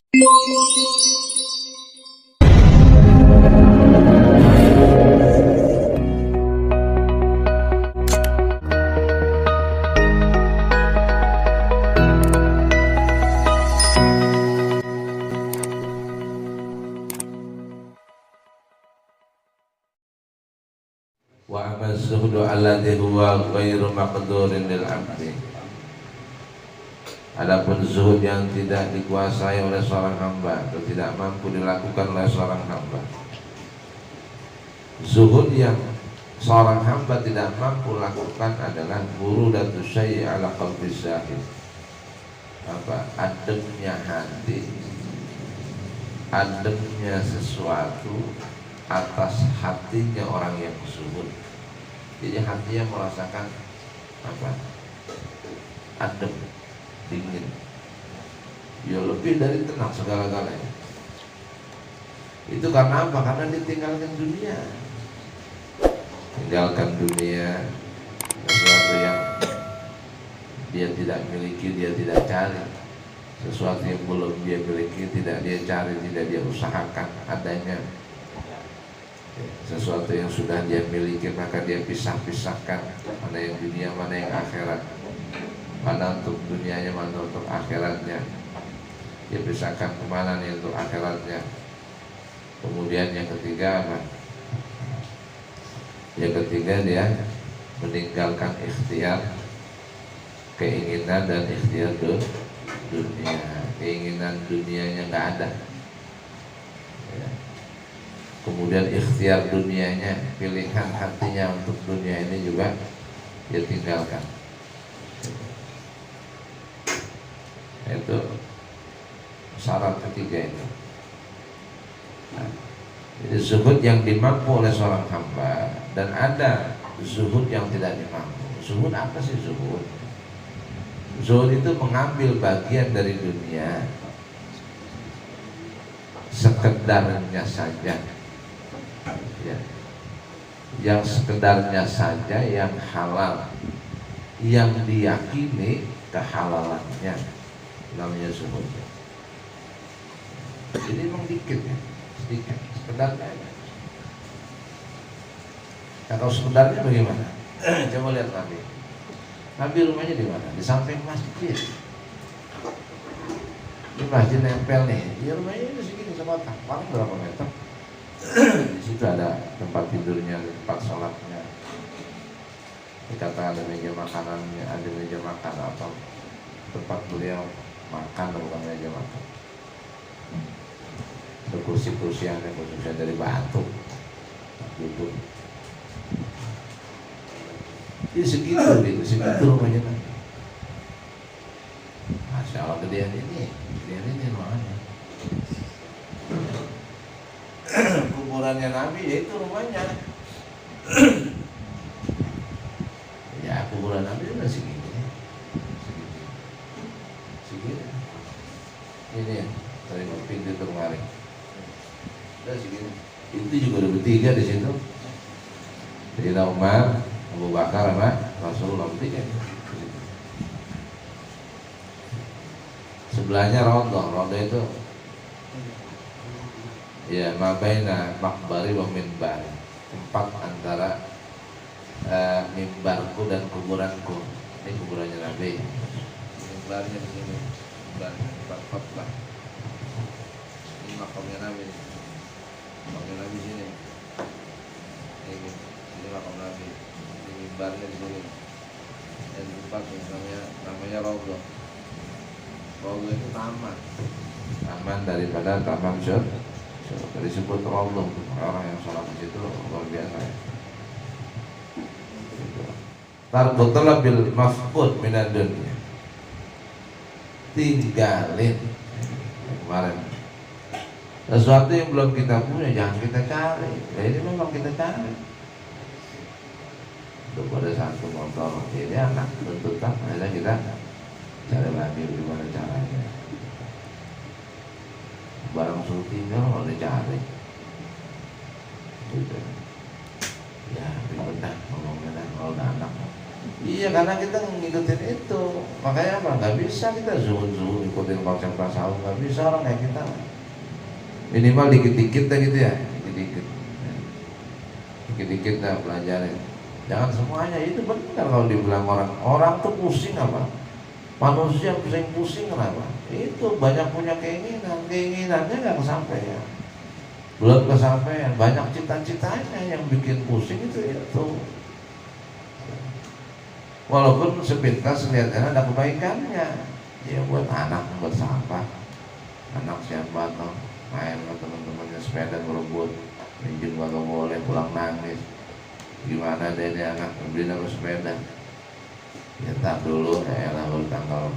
Wa amma zuhdu alladhi huwa ghairu maqdurin lil abdi. Adapun zuhud yang tidak dikuasai oleh seorang hamba atau tidak mampu dilakukan oleh seorang hamba, zuhud yang seorang hamba tidak mampu lakukan adalah burudatu syai'i ala qalbi zahid. Ademnya hati, ademnya sesuatu atas hatinya orang yang zuhud. Jadi hatinya merasakan adem, dingin, ya lebih dari tenang segala-galanya. Itu karena apa? Karena ditinggalkan dunia. Tinggalkan dunia, sesuatu yang dia tidak miliki, dia tidak cari. Sesuatu yang belum dia miliki, tidak dia cari, tidak dia usahakan adanya. Sesuatu yang sudah dia miliki maka dia pisah-pisahkan, mana yang dunia, mana yang akhirat, mana untuk dunianya, mana untuk akhiratnya. Dia pisahkan kemana nih untuk akhiratnya. Kemudian yang ketiga apa? Yang ketiga dia meninggalkan ikhtiar, keinginan dan ikhtiar dunia. Keinginan dunianya nggak ada. Kemudian ikhtiar dunianya, pilihan hatinya untuk dunia ini juga dia tinggalkan. Itu syarat ketiga itu. Jadi zuhud yang dimampu oleh seorang hamba, dan ada zuhud yang tidak dimampu. Zuhud apa sih zuhud? Zuhud itu mengambil bagian dari dunia sekedarnya saja, ya, yang sekedarnya saja, yang halal, yang diyakini kehalalannya, namanya zuhud. Jadi memang dikit ya, sedikit, sekedarnya aja. Kalau sekedarnya bagaimana? Coba lihat Nabi. Nabi rumahnya di mana? Di samping masjid. Di masjid nempel nih. Ya rumahnya itu segini sekotak, paling berapa meter? Di situ ada tempat tidurnya, tempat sholatnya. Dikatakan ada meja makanannya, ada meja makan atau tempat beliau makan, bukan meja makan. Ada kursi-kursi yang khususnya dari batu, duduk. Jadi segitu rumahnya kan. Masya Allah, gedean ini ruangannya. Kuburannya Nabi, yaitu rumahnya. Ya kuburan Nabi udah segini. Ini ya, dari pintu kemarin. Udah segini. Itu juga ada bertiga di situ. Sayyidina Umar, Abu Bakar sama Rasulullah bertiga. Sebelahnya Raudhah itu ya mabaina makbari wa minbar, tempat antara mimbarku dan kuburanku. Ini kuburannya Nabi. Mimbarnya di sini, mimbarnya tempat khutbah. Ini makamnya Nabi. Makamnya Nabi sini. Ini makam Nabi. Ini mimbarnya di sini. Dan tempatnya namanya Raudhah. Raudhah itu taman daripada taman surga. Disebut Raudhah, orang yang sholat di situ luar biasa ya. Tarku talabil mafqud minad dunya. Tinggalin kemarin sesuatu yang belum kita punya, jangan kita cari. Ya ini memang kita cari. Pada satu motor ini anak tuntutan, akhirnya kita cari lagi gimana caranya. Barang suruh tinggal udah cari. Gitu. Ya ribet dah ngomongnya dah kalau udah anak. Iya, karena kita ngikutin itu. Makanya apa? Nggak bisa kita zuhud ikutin konsep tasawuf, nggak bisa orang kayak kita. Minimal dikit-dikit lah gitu ya, dikit-dikit dah belajarin. Jangan semuanya. Itu benar kalau dibilang orang tuh pusing apa? Manusia pusing kenapa? Itu banyak punya keinginannya nggak kesampaian. Belum kesampaian, banyak cita-citanya yang bikin pusing itu. Walaupun sepintas kelihatannya ada kebaikannya, ya buat anak bersahabat, anak siapa tuh main sama teman-temannya sepeda berebut, minjem gak boleh, pulang nangis. Gimana deh ini anak beli nama sepeda? Ya tak dulu, lah baru tanggal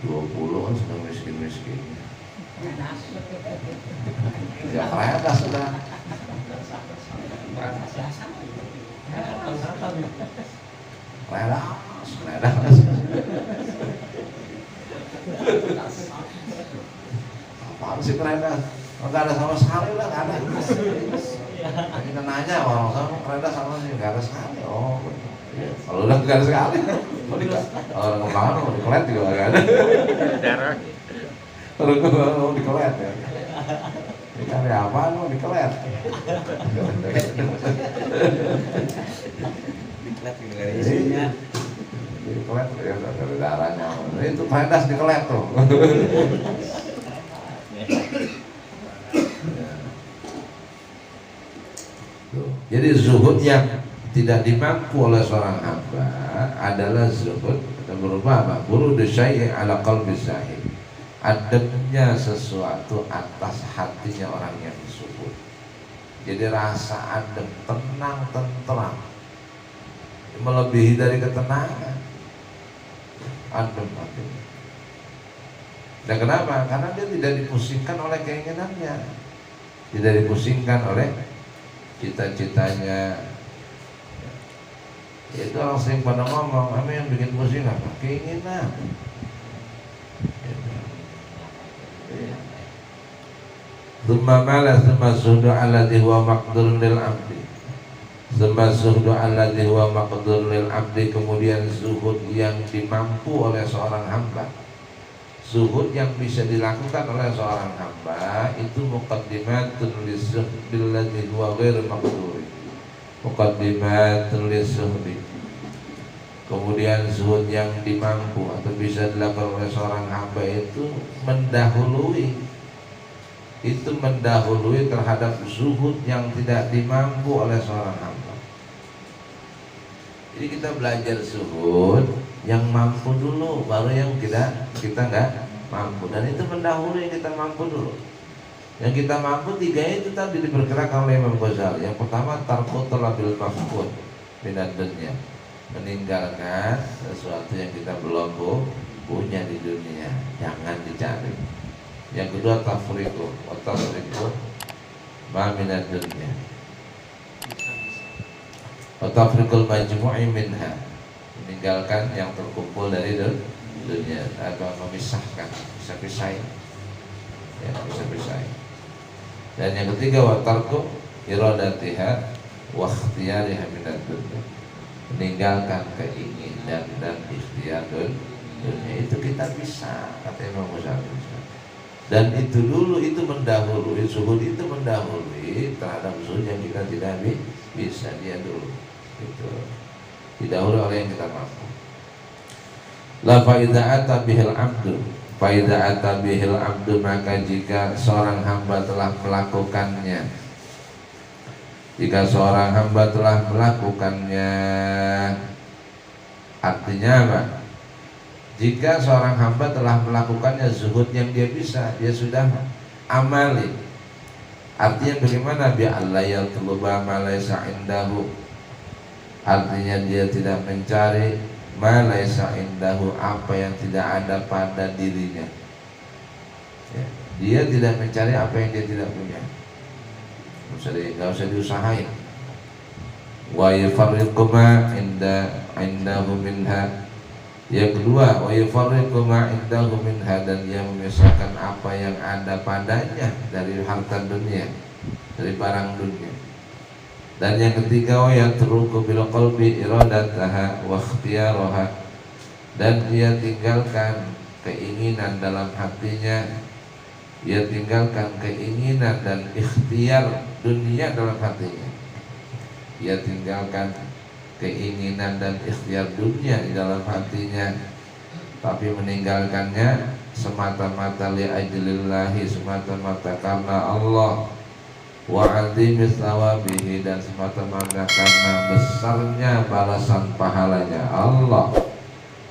20 kan sudah miskin-miskinnya. Ya kereta sudah. Ledas. Apaan sih ledas? Enggak ada sama sekali lah, enggak ada. Kita nanya orang sama ledas sama sih, enggak ada sekali. Oh, kalau udah enggak ada sekali, orang kemana mau dikelet juga enggak ada. Orang mau dikelet ya. Dicari apaan mau dikelet? Isinya dikelet ya dari darahnya. Itu pedas dikelet tuh. Jadi zuhud yang tidak dimampu oleh seorang hamba adalah zuhud berupa apa? Burudu syai'i ala qalbi zahid. Ademnya sesuatu atas hatinya orang yang zuhud. Jadi rasa adem, tenang, tentram, melebihi dari ketenangan. Adem. Dan kenapa? Karena dia tidak dipusingkan oleh keinginannya, tidak dipusingkan oleh cita-citanya. Itu orang sering pada ngomong, apa yang bikin pusing apa? Keinginan. Tsumma mala tsumma suhdu alladhi huwa maqdurun lil abdi. Tsumma suhdu alladhi huwa maqdurun lil abdi, kemudian zuhud yang dimampu oleh seorang hamba. Zuhud yang bisa dilakukan oleh seorang hamba itu muqaddimatun lis-suhdi alladhi huwa ghairu maqdur. Muqaddimatun lis-suhdi. Kemudian zuhud yang dimampu atau bisa dilakukan oleh seorang hamba itu mendahului terhadap zuhud yang tidak dimampu oleh seorang hamba. Jadi kita belajar zuhud yang mampu dulu, baru yang kita nggak mampu, dan itu mendahului yang kita mampu dulu. Yang kita mampu tiga itu tadi diperkirakan oleh Imam Ghazali. Yang pertama tarku talabil mafqud minad dunya, meninggalkan sesuatu yang kita belum punya di dunia, jangan dicari. Yang kedua tafriqu wa tasriqu ma minad dunya wa tafriqul majmu'i minha, meninggalkan yang terkumpul dari dunia atau memisahkan, bisa-pisahin ya, bisa-pisahin. Dan yang ketiga wa tarku iradatiha wa ikhtiyariha minad dunya, meninggalkan keinginan dan ikhtiar dunia. Itu kita bisa, kata Imam Ghazali. Dan itu dulu, itu mendahului, zuhud itu mendahului terhadap zuhud yang kita tidak bisa, dia dulu itu didahului oleh yang kita mampu. La faida ata bihil abdu, faida ata bihil abdu, maka jika seorang hamba telah melakukannya, jika seorang hamba telah melakukannya, artinya apa? Jika seorang hamba telah melakukannya zuhud yang dia bisa, dia sudah amali. Artinya bagaimana? Bi Allah yatluba ma laysa indahu. Artinya dia tidak mencari ma laysa indahu, apa yang tidak ada pada dirinya ya. Dia tidak mencari apa yang dia tidak punya. Nggak usah diusahain. Wa yufarriqu ma indahu minha. Yang kedua, wa yufarriqu ma indahu minha, dan dia memisahkan apa yang ada padanya dari harta dunia, dari barang dunia. Dan yang ketiga, wa yatruku bil qalbi iradataha wa ikhtiyaraha, dan ia tinggalkan keinginan dalam hatinya, ia tinggalkan keinginan dan ikhtiar dunia dalam hatinya, ia tinggalkan keinginan dan ikhtiar dunia di dalam hatinya, tapi meninggalkannya semata-mata li'ajlillahi, semata-mata karena Allah, wa azimi thawabihi, dan semata-mata karena besarnya balasan pahalanya Allah,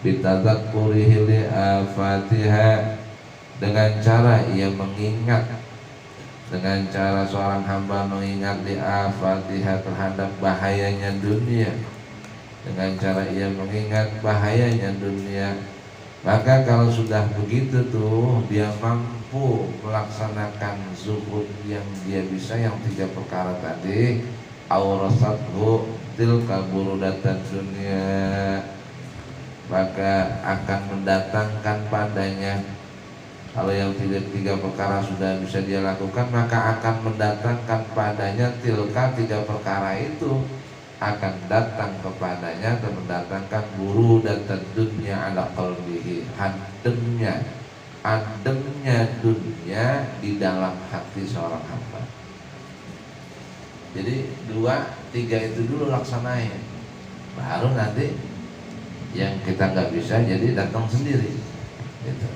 bitadzakkurihi li'afatiha, dengan cara ia mengingat, dengan cara seorang hamba mengingat li'afatiha, terhadap bahayanya dunia, dengan cara ia mengingat bahayanya dunia, maka kalau sudah begitu tuh dia mampu melaksanakan zuhud yang dia bisa, yang 3 perkara tadi, aurasathu tilka burudatan dunia, maka akan mendatangkan padanya, kalau yang 3 perkara sudah bisa dia lakukan, maka akan mendatangkan padanya tilka 3 perkara itu, akan datang kepadanya dan mendatangkan burudatan dunia ala qalbihi, ademnya dunia di dalam hati seorang hamba. Jadi 2, 3 itu dulu laksanain, baru nanti yang kita nggak bisa jadi datang sendiri gitu.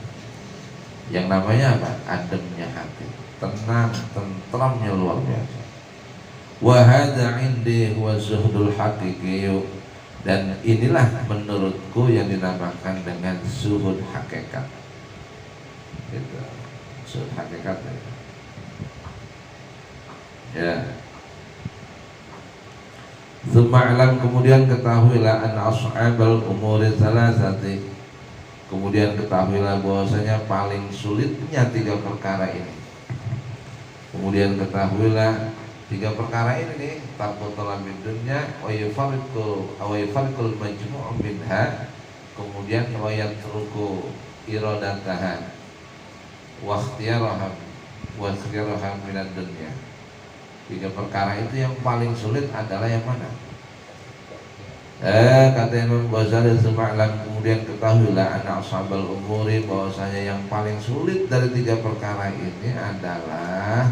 Yang namanya apa? Ademnya hati, tenang, tentramnya luar biasa. Wa hadza indi huwa zuhdul haqiqi, dan inilah menurutku yang dinamakan dengan zuhud hakikat. Gitu. Zuhud hakikat ya. Tsuma'lam, kemudian ketahuilah anna ashabal umuri salasati, kemudian ketahuilah bahwasanya paling sulitnya 3 perkara ini. Kemudian ketahuilah 3 perkara ini nih, tarku talabid dunya wa yufarriqul majmu'u minha, kemudian wa yatruku iradataha wa ikhtiyaraha minad dunya. 3 perkara itu yang paling sulit adalah yang mana? Kata Imam Ghazali, sema'lam, kemudian ketahuilah anak ashabal umuri, bahwasanya yang paling sulit dari 3 perkara ini adalah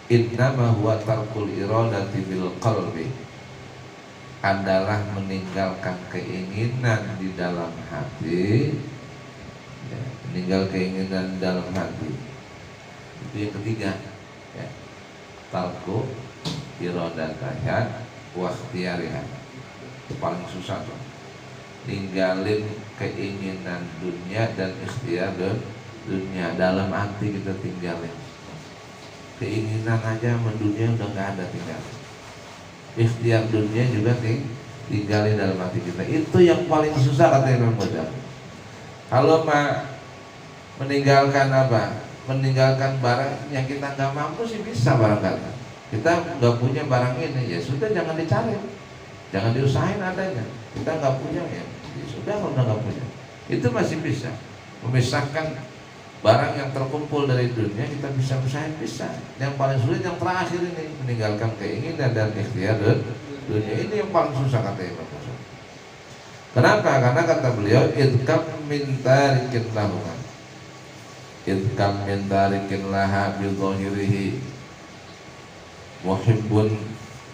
innama huwa tarkul iradati bil qalbi, adalah meninggalkan keinginan di dalam hati ya, meninggal keinginan di dalam hati. Itu yang ketiga ya. Tarku iradataha wa ikhtiyariha, paling susah tuh, ninggalin keinginan dunia dan ikhtiar dunia dalam hati, kita tinggalin. Keinginan aja mendunia udah nggak ada, tinggal. Ikhtiar dunia juga tinggalin dalam hati kita. Itu yang paling susah, kata Imam Ghazali. Kalau meninggalkan apa? Meninggalkan barang yang kita nggak mampu sih bisa barangkali. Kita nggak punya barang ini, ya sudah, jangan dicari, jangan diusahain adanya. Kita nggak punya, ya sudah, kalau udah nggak punya, itu masih bisa memisahkan barang yang terkumpul dari dunia, kita bisa usahain, bisa. Yang paling sulit yang terakhir ini, meninggalkan keinginan dan ikhtiar dunia, ini yang paling susah, kata Imam Ghazali. Kenapa? Karena kata beliau, idkam min tarikin lahuha, idkam min tarikin laha bidhahirihi, muhibbun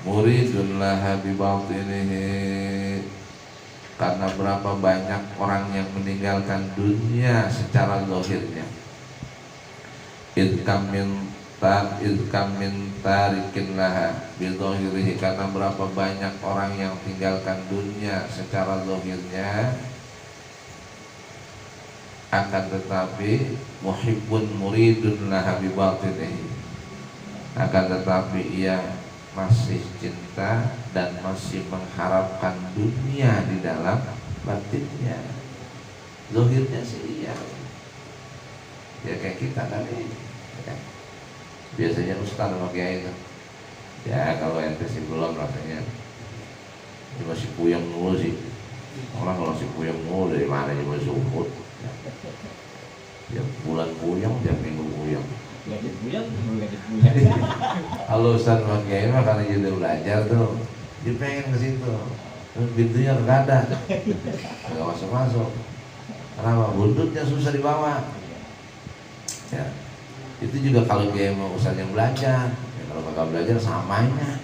muridun laha bibatinihi. Karena berapa banyak orang yang meninggalkan dunia secara zahirnya. Idkam min tarikin laha bidhahirihi, karena berapa banyak orang yang tinggalkan dunia secara zahirnya, akan tetapi muhibbun muridun laha bibatinihi, akan tetapi ia masih cinta dan masih mengharapkan dunia di dalam batinnya. Zahirnya sih iya, ya kayak kita tadi ya. Biasanya ustaz sama kiai itu, ya kalau ente sih belum rasanya, dia masih puyeng mulu sih. Orang kalau masih puyeng mulu dari mana dia masih zuhud ya. Tiap bulan puyeng, tiap minggu puyeng. Halo Ustaz sama kiai mah karena kita belajar tuh, dia pengen ke situ, terus pintunya nggak ada, nggak masuk. Kenapa? Buntutnya susah dibawa. Ya, itu juga kalau dia mau ustaz yang belajar. Ya, kalau kakak belajar samanya.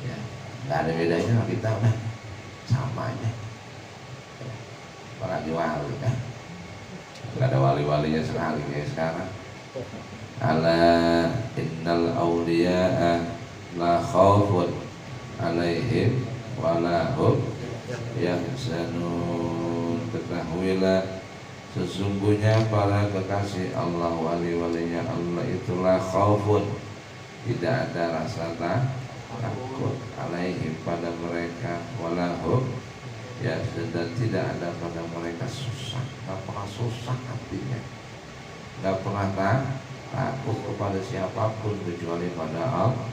Ya, nggak ada bedanya sama kita udah samanya. Ya, apalagi wali kan, nggak ada wali-walinya sekali kayak sekarang. Ala innal awliya'a la khawfun alaihim walahum yahzanun. Ketahuilah sesungguhnya para kekasih Allah, wali-walinya Allah itulah khaufun, tidak ada rasa takut, alaihim pada mereka, walahum ya, dan tidak ada pada mereka susah, nggak pernah susah hatinya, nggak pernah takut kepada siapapun kecuali pada Allah,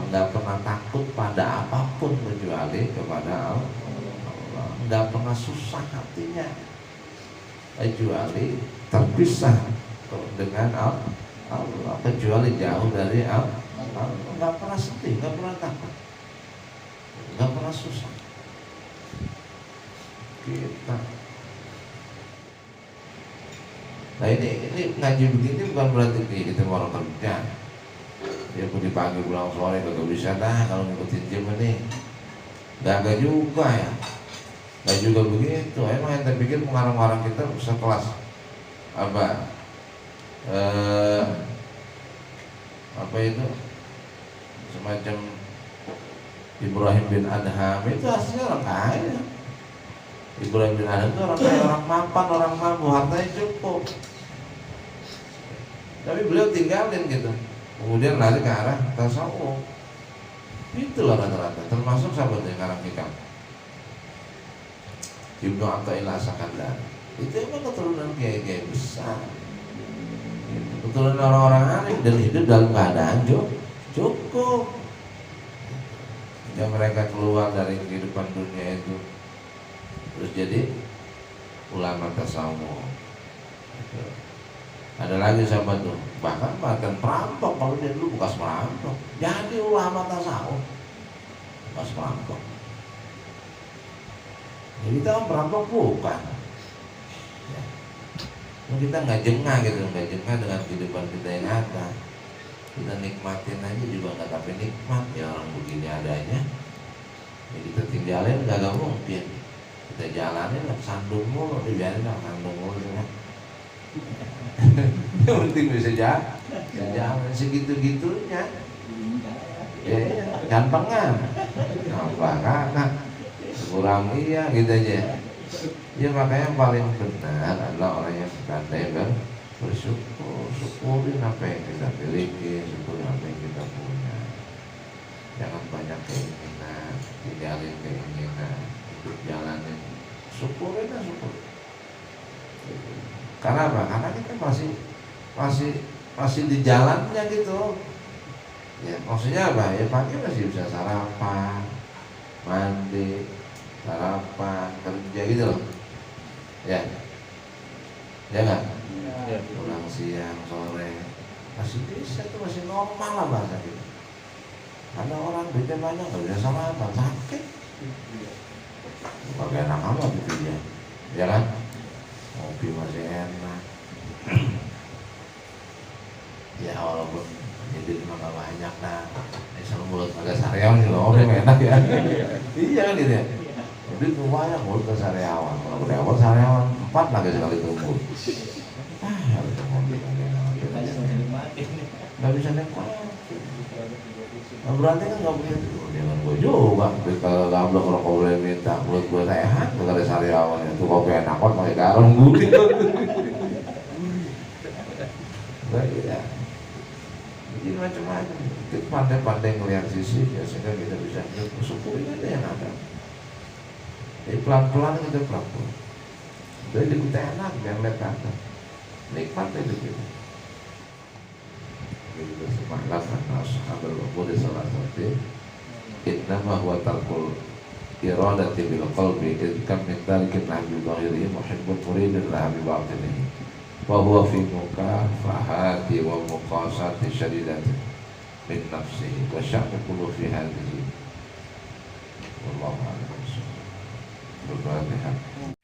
nggak pernah takut pada apapun kecuali kepada Allah, nggak pernah susah hatinya kecuali terpisah dengan Allah, kecuali jauh dari Allah, nggak pernah sedih, nggak pernah takut, nggak pernah susah kita. Nah ini ngaji begini bukan berarti kita mau orang kerja ya pergi pagi pulang sore kagak bisa dah kalau ngikutin jam ini, nggak juga ya, nggak juga begitu. Emang yang pikir mengarang-arang kita sekelas apa apa itu semacam Ibrahim bin Adham itu aslinya orang kaya. Ibrahim bin Adham itu orang kaya, orang mapan, orang mampu, hartanya cukup. Tapi beliau tinggalin gitu, kemudian lari ke arah tasawuf. Itulah rata-rata, termasuk sahabat yang ngarang hikam Ibnu Athaillah As-Sakandari. Itu emang keturunan kiai-kiai besar, keturunan orang-orang alim dan hidup dalam keadaan cukup. Yang mereka keluar dari kehidupan dunia itu terus jadi ulama tasawuf. Ada lagi sahabat tuh, bahkan perampok, kalau dia dulu bekas perampok, jadi ulama tasawuf, bekas perampok. Ya, kita kan perampok bukan. Ya. Kita nggak jengah gitu, nggak jengah dengan kehidupan kita yang ada. Kita nikmatin aja juga nggak tapi nikmat ya orang begini adanya. Ya, kita tinggalin nggak mungkin. Kita jalanin sandung mulu, dibiarin sandung mulu ya. Yang penting bisa jalan segitu-gitunya. Ya, gantengan. Apa kakak? Kurang iya gitu aja. Ya makanya yang paling benar adalah orang yang pandai bersyukur, syukurin apa yang kita miliki, syukurin apa yang kita punya. Jangan banyak keinginan, tinggalin keinginan, hidup jalanin, syukurin dan syukur. Karena apa? Karena kita masih di jalannya gitu. Ya maksudnya apa? Ya pagi masih bisa sarapan, mandi, sarapan, kerja gitu loh. Ya nggak? Ya. Pulang siang, sore masih bisa tuh, masih normal lah bahasa kita. Ada orang duitnya banyak nggak bisa sarapan, sakit. Pakai enak amat gitu dia, ya kan? Kopi masih enak. Ya walaupun jadi cuma gak banyak nah. Sama mulut agak sariawan nih loh, enak ya. Iya kan gitu ya. Jadi banyak mulut ke sariawan. Kalau karyawan sariawan 4 lagi sekali tumbuh. Harus ngopi nggak bisa nikmatin. Nah, berarti kan nggak begitu. Dengan gue juga, kalau gablok kalau kau boleh minta, mulut gue sehat, kalau ada sariawan itu kopi enak banget pakai garam gurih. Iya. Jadi macam-macam. Kita pandai-pandai ngelihat sisi ya, sehingga kita bisa syukurin aja yang ada. Jadi pelan-pelan kita pelan-pelan. Jadi kita enak, jangan lihat kata. Nikmat hidup kita. Kita semangat karena sahabat Rasul salah satu. Innama huwa tarkul iradati bil qalbi kam min tarikin nahbi zahirihi muhibbun muridin laha bi batinihi wa huwa fi mukafahati wa muqasati syadidati min nafsihi wa sya'nu kullu fi hadhihi wallahu a'lam. Al-Fatihah.